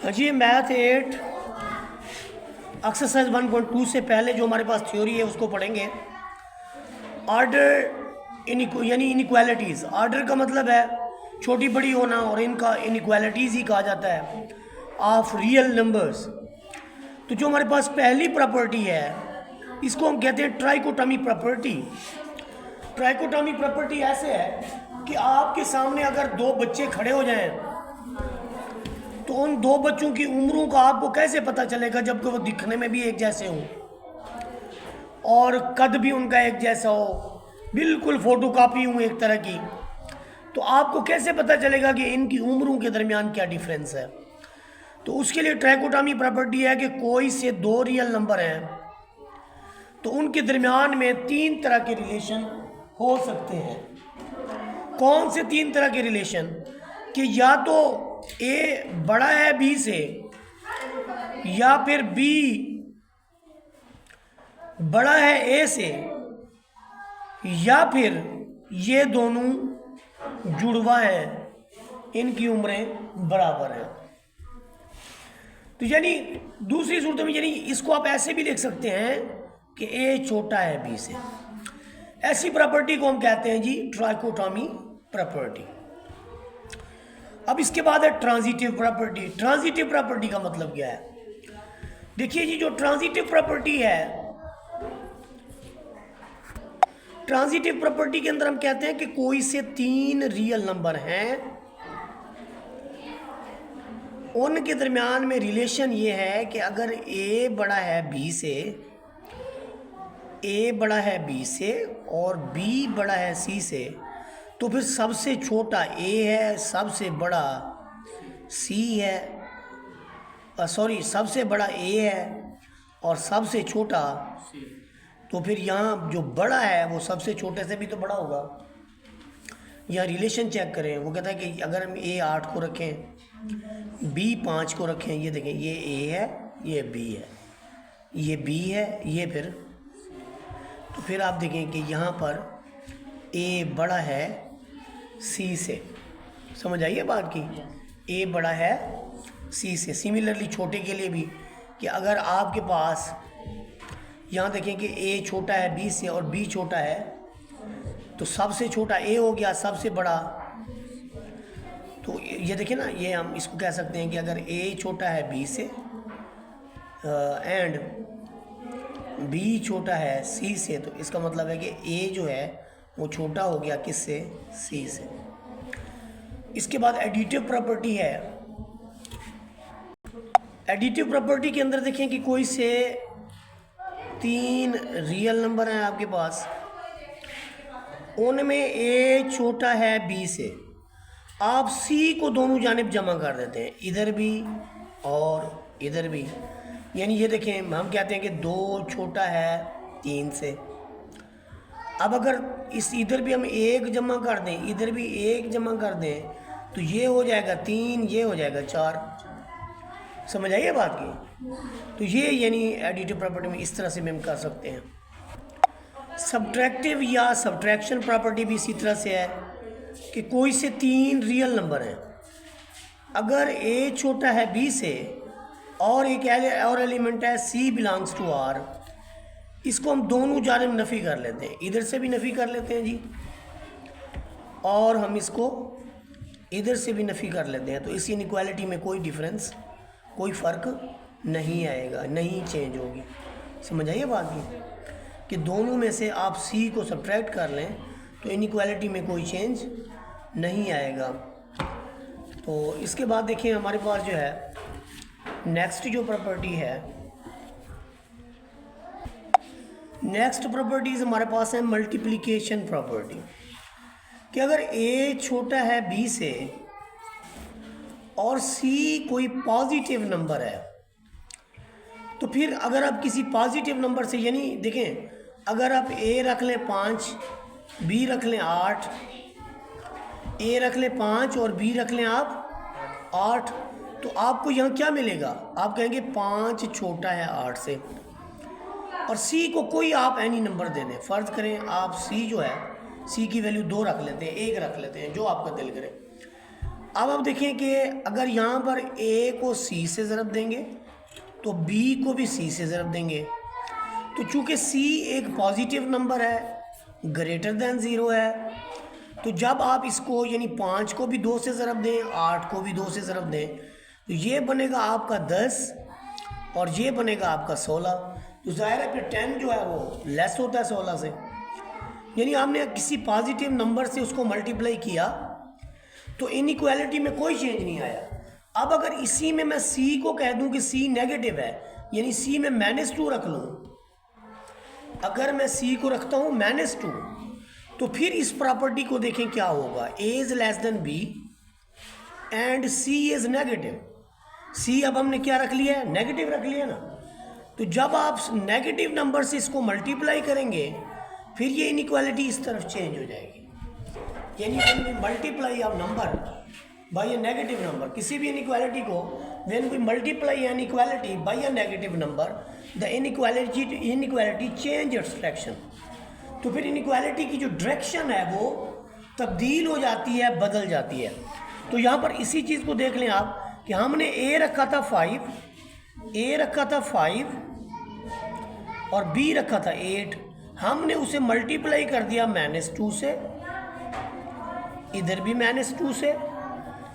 जी math 8 exercise 1.2 से पहले जो हमारे पास थ्योरी है उसको पढ़ेंगे। ऑर्डर यानी इनइक्वालिटीज़। ऑर्डर का मतलब है छोटी बड़ी होना और इनका इनइक्वालिटीज़ ही कहा जाता है ऑफ रियल नंबर्स। तो जो हमारे पास पहली प्रॉपर्टी है इसको हम कहते हैं ट्राइकोटॉमी प्रॉपर्टी। ट्राइकोटॉमी प्रॉपर्टी ऐसे है कि आपके सामने अगर दो बच्चे खड़े हो जाएं तो उन दो बच्चों की उम्रों का आपको कैसे पता चलेगा जबकि वो दिखने में भी एक जैसे हों और कद भी उनका एक जैसा हो, बिल्कुल फोटोकॉपी हूँ एक तरह की। तो आपको कैसे पता चलेगा कि इनकी उम्रों के दरमियान क्या डिफरेंस है। तो उसके लिए ट्राइकोटॉमी प्रॉपर्टी है कि कोई से दो रियल नंबर हैं तो उनके दरमियान में तीन तरह के रिलेशन हो सकते हैं। कौन से तीन तरह के रिलेशन? कि या तो ए बड़ा है बी से, या फिर बी बड़ा है ए से, या फिर ये दोनों जुड़वा है, इनकी उम्रें बराबर हैं। तो यानी दूसरी सूरत में यानी इसको आप ऐसे भी लिख सकते हैं कि ए छोटा है बी से। ऐसी प्रॉपर्टी को हम कहते हैं जी ट्राइकोटॉमी प्रॉपर्टी। अब इसके बाद है ट्रांजिटिव प्रॉपर्टी। ट्रांजिटिव प्रॉपर्टी का मतलब क्या है? देखिए जी, जो ट्रांजिटिव प्रॉपर्टी है, ट्रांजिटिव प्रॉपर्टी के अंदर हम कहते हैं कि कोई से तीन रियल नंबर हैं, उनके दरमियान में रिलेशन ये है कि अगर ए बड़ा है बी से, ए बड़ा है बी से और बी बड़ा है सी से, तो फिर सबसे छोटा ए है, सबसे बड़ा सी है, सबसे बड़ा ए है और सबसे छोटा, तो फिर यहाँ जो बड़ा है वो सबसे छोटे से भी तो बड़ा होगा। यहाँ रिलेशन चेक करें, वो कहता है कि अगर हम ए 8 को रखें, बी 5 को रखें, ये देखें ये ए है, ये बी है, ये बी है, ये तो फिर आप देखें कि यहाँ पर ए बड़ा है सी से। समझ आइए बात की, ए बड़ा है सी से। सिमिलरली छोटे के लिए भी कि अगर आपके पास यहाँ देखें कि ए छोटा है बी से और बी छोटा है, तो सबसे छोटा ए हो गया, सबसे बड़ा। तो ये देखिए ना, ये हम इसको कह सकते हैं कि अगर ए छोटा है बी से एंड बी छोटा है सी से, तो इसका मतलब है कि ए जो है वो छोटा हो गया किससे? सी से। इसके बाद एडिटिव प्रॉपर्टी है। एडिटिव प्रॉपर्टी के अंदर देखें कि कोई से तीन रियल नंबर हैं आपके पास, उनमें ए छोटा है बी से, आप सी को दोनों जानिब जमा कर देते हैं, इधर भी और इधर भी। यानी ये देखें, हम कहते हैं कि 2 छोटा है 3 से। अब अगर इस इधर भी हम 1 जमा कर दें, इधर भी 1 जमा कर दें, तो ये हो जाएगा 3, ये हो जाएगा 4। समझ आइए बात की? तो ये यानी एडिटिव प्रॉपर्टी में इस तरह से हम कर सकते हैं। सब्ट्रैक्टिव या सब्ट्रैक्शन प्रॉपर्टी भी इसी तरह से है कि कोई से तीन रियल नंबर हैं, अगर ए छोटा है बी से और एक और एलिमेंट है सी बिलोंग्स टू आर, इसको हम दोनों जानिब नफ़ी कर लेते हैं, इधर से भी नफ़ी कर लेते हैं जी और हम इसको इधर से भी नफ़ी कर लेते हैं। तो इस इनइक्वालिटी में कोई डिफरेंस, कोई फ़र्क नहीं आएगा, नहीं चेंज होगी। समझ आइए बात की कि दोनों में से आप सी को सब्ट्रैक्ट कर लें तो इनइक्वालिटी में कोई चेंज नहीं आएगा। तो इसके बाद देखिए हमारे पास जो है नेक्स्ट जो प्रॉपर्टी है, नेक्स्ट प्रॉपर्टीज़ हमारे पास है मल्टीप्लिकेशन प्रॉपर्टी। कि अगर ए छोटा है बी से और सी कोई पॉजिटिव नंबर है, तो फिर अगर आप किसी पॉजिटिव नंबर से, यानी देखें अगर आप ए रख लें 5, बी रख लें 8, ए रख लें 5 और बी रख लें आप 8, तो आपको यहाँ क्या मिलेगा? आप कहेंगे 5 छोटा है 8 से। और सी को कोई आप एनी नंबर दे दें, फ़र्ज़ करें आप सी जो है, सी की वैल्यू 2 रख लेते हैं, 1 रख लेते हैं, जो आपका दिल करे। अब आप देखें कि अगर यहाँ पर ए को सी से ज़रब देंगे तो बी को भी सी से ज़रब देंगे। तो चूँकि सी एक पॉजिटिव नंबर है, ग्रेटर दैन ज़ीरो है, तो जब आप इसको यानी 5 को भी 2 से ज़रब दें, 8 को भी 2 से ज़रब दें, तो ये बनेगा आपका 10 और ये बनेगा आपका 16। तो ज़ाहिर है फिर 10 जो है वो लेस होता है 16 से। यानी आपने किसी पॉजिटिव नंबर से उसको मल्टीप्लाई किया तो इनइक्वालिटी में कोई चेंज नहीं आया। अब अगर इसी में मैं सी को कह दूं कि सी नेगेटिव है, यानी सी में -2 रख लूँ, अगर मैं सी को रखता हूँ -2, तो फिर इस प्रॉपर्टी को देखें क्या होगा, A is less than B and C is negative. C अब हमने क्या रख लिया है, नेगेटिव रख लिया ना। तो जब आप नेगेटिव नंबर से इसको मल्टीप्लाई करेंगे फिर ये इनइक्वालिटी इस तरफ चेंज हो जाएगी। यानी when we multiply of number by a negative number, किसी भी इनइक्वालिटी को when we multiply an equality by a negative number, the inequality change its direction. तो फिर इनइक्वालिटी की जो डायरेक्शन है वो तब्दील हो जाती है, बदल जाती है। तो यहाँ पर इसी चीज़ को देख लें आप कि हमने ए रखा था 5, ए रखा था 5 और बी रखा था 8, हमने उसे मल्टीप्लाई कर दिया -2 से, इधर भी -2 से,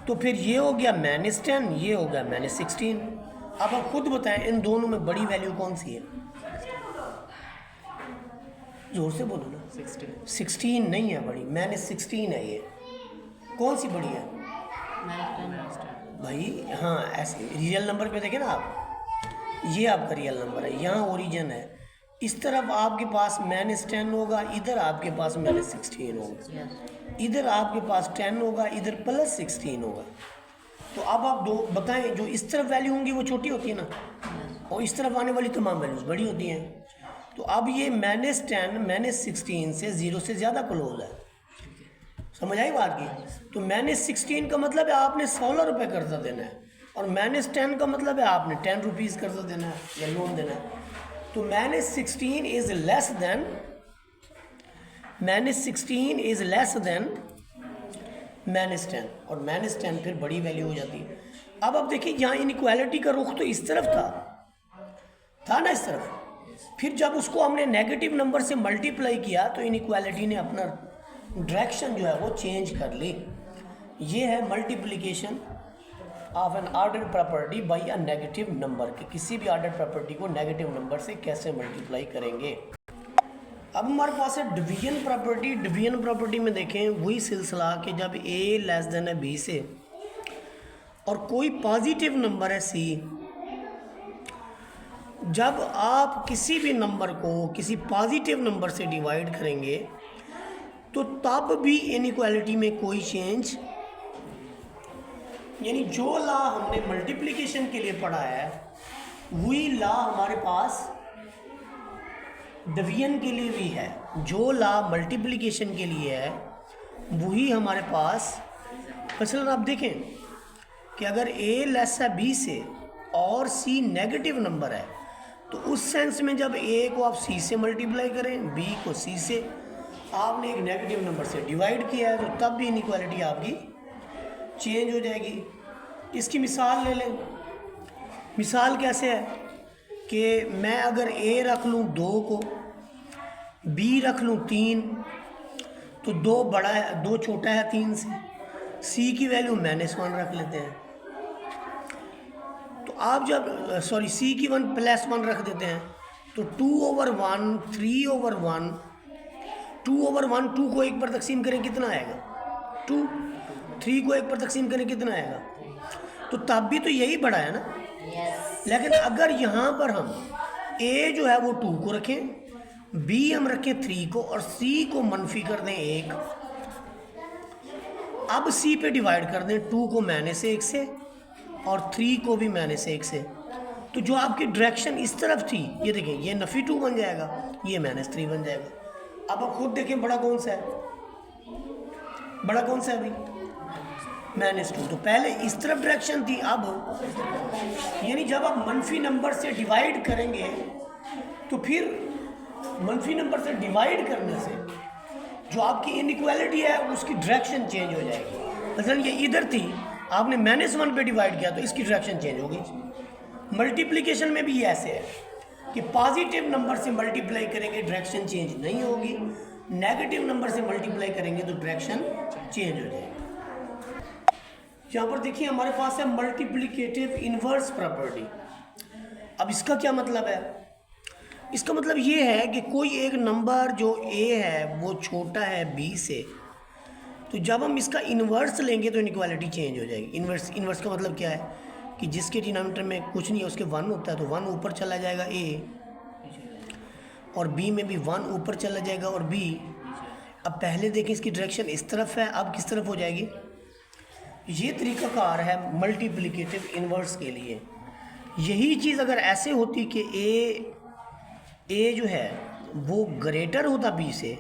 तो फिर ये हो गया -10, ये हो गया -16। अब आप खुद बताएं इन दोनों में बड़ी वैल्यू कौन सी है, जोर से बोलो ना। 16 नहीं है बड़ी, -16 है। ये कौन सी बड़ी है भाई? हाँ ऐसे रियल नंबर पे देखें ना आप, ये आपका रियल नंबर है, यहाँ ओरिजिन है, इस तरफ आपके पास -10 होगा, इधर आपके पास -16 होगा, इधर आपके पास 10 होगा, इधर +16 होगा। तो अब आप दो बताएं, जो इस तरफ वैल्यू होंगी वो छोटी होती है ना, और इस तरफ आने वाली तमाम वैल्यूज बड़ी होती हैं। तो अब ये -10 -16 से 0 से ज़्यादा क्लोज है। समझ आई बात की? तो -16 का मतलब है आपने 16 रुपये कर्जा देना है, और -10 का मतलब है आपने 10 रुपीज़ कर्जा देना है या लोन देना है। तो -16 इज़ लेस देन -10 और -10 फिर बड़ी वैल्यू हो जाती है। अब आप देखिए यहाँ इनइक्वालिटी का रुख तो इस तरफ था ना, इस तरफ। फिर जब उसको हमने नेगेटिव नंबर से मल्टीप्लाई किया तो इनइक्वालिटी ने अपना डायरेक्शन जो है वो चेंज कर ली। ये है multiplication of an order property by a negative number, कि किसी भी ऑर्डर प्रॉपर्टी को नेगेटिव नंबर से कैसे मल्टीप्लाई करेंगे। अब हमारे पास है डिवीजन प्रॉपर्टी। डिवीजन प्रॉपर्टी में देखें वही सिलसिला कि जब ए लेस देन है बी से और कोई पॉजिटिव नंबर है सी, जब आप किसी भी नंबर को किसी पॉजिटिव नंबर से डिवाइड करेंगे तो तब भी इनइक्वालिटी में कोई चेंज, यानी जो लॉ हमने मल्टीप्लिकेशन के लिए पढ़ा है वही लॉ हमारे पास डिवीजन के लिए भी है। जो लॉ मल्टीप्लिकेशन के लिए है वही हमारे पास, मसलन आप देखें कि अगर ए लेस है बी से और सी नेगेटिव नंबर है, तो उस सेंस में जब ए को आप सी से मल्टीप्लाई करें, बी को सी से, आपने एक नेगेटिव नंबर से डिवाइड किया है, तो तब भी इनइक्वालिटी आपकी चेंज हो जाएगी। इसकी मिसाल ले लें। मिसाल कैसे है कि मैं अगर ए रख लूँ 2 को, बी रख लूँ 3, तो 2 बड़ा है, 2 छोटा है 3 से, सी की वैल्यू -1 रख लेते हैं। तो आप जब सी की 1 +1 रख देते हैं तो 2/1, 3/1, 2/1, 2 को 1 पर तकसीम करें कितना आएगा 2, 3 को 1 पर तकसीम करें कितना आएगा, तो तब भी तो यही बड़ा है ना। लेकिन अगर यहाँ पर हम a जो है वो 2 को रखें, b हम रखें 3 को और c को मनफी कर दें 1, अब c पे डिवाइड कर दें 2 को -1 से और 3 को भी -1 से, तो जो आपकी डायरेक्शन इस तरफ थी, ये देखें ये नफ़ी 2 बन जाएगा, ये -3 बन जाएगा। अब आप खुद देखें बड़ा कौन सा है, बड़ा कौन सा है भाई, -2। तो पहले इस तरफ डायरेक्शन थी, अब यानी जब आप मनफी नंबर से डिवाइड करेंगे तो फिर मनफी नंबर से डिवाइड करने से जो आपकी इनइक्वालिटी है उसकी डायरेक्शन चेंज हो जाएगी। मसलन ये इधर थी, आपने -1 पे डिवाइड किया तो इसकी डायरेक्शन चेंज हो गई। मल्टीप्लिकेशन में भी ये ऐसे है कि पॉजिटिव नंबर से मल्टीप्लाई करेंगे डायरेक्शन चेंज नहीं होगी, नेगेटिव नंबर से मल्टीप्लाई करेंगे तो डायरेक्शन चेंज हो जाएगी। यहाँ पर देखिए हमारे पास है मल्टीप्लिकेटिव इन्वर्स प्रॉपर्टी। अब इसका क्या मतलब है? इसका मतलब ये है कि कोई एक नंबर जो a है वो छोटा है b से, तो जब हम इसका इन्वर्स लेंगे तो इनइक्वालिटी चेंज हो जाएगी। इन्वर्स का मतलब क्या है कि जिसके डिनोमिनेटर में कुछ नहीं है उसके 1 होता है, तो 1 ऊपर चला जाएगा a, और b में भी 1 ऊपर चला जाएगा और b। अब पहले देखें इसकी डायरेक्शन इस तरफ है, अब किस तरफ हो जाएगी? ये तरीक़ाकार है मल्टीप्लिकेटिव इन्वर्स के लिए। यही चीज़ अगर ऐसे होती कि a जो है वो ग्रेटर होता b से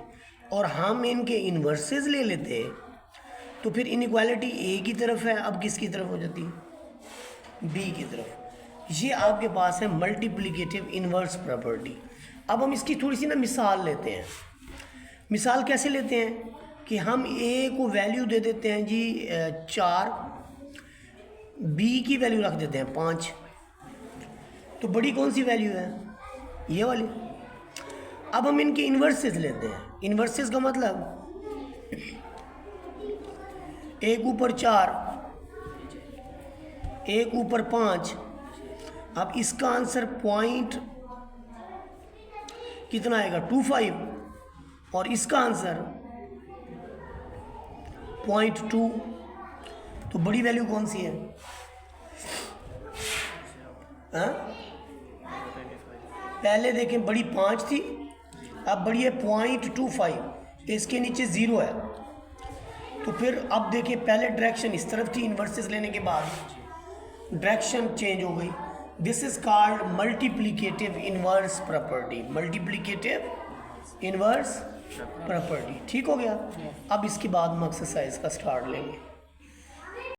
और हम इनके इन्वर्सेस ले लेते, तो फिर इनइक्वालिटी a की तरफ है, अब किसकी तरफ हो जाती? b की तरफ। ये आपके पास है मल्टीप्लिकेटिव इन्वर्स प्रॉपर्टी। अब हम इसकी थोड़ी सी ना मिसाल लेते हैं। मिसाल कैसे लेते हैं कि हम a को वैल्यू दे देते हैं जी 4, b की वैल्यू रख देते हैं 5, तो बड़ी कौन सी वैल्यू है? ये वाली। अब हम इनके इन्वर्सेस लेते हैं। इन्वर्सेस का मतलब 1 ऊपर 4, 1 ऊपर 5। अब इसका आंसर पॉइंट कितना आएगा? 25, और इसका आंसर 0.2। तो बड़ी वैल्यू कौन सी है? हाँ? पहले देखें बड़ी 5 थी, अब बड़ी है 0.25, इसके नीचे 0 है। तो फिर अब देखिए पहले डायरेक्शन इस तरफ थी, इन्वर्सेस लेने के बाद डायरेक्शन चेंज हो गई। This is called multiplicative inverse property. Multiplicative inverse property. ठीक हो गया। अब इसके बाद हम एक्सरसाइज का स्टार्ट लेंगे।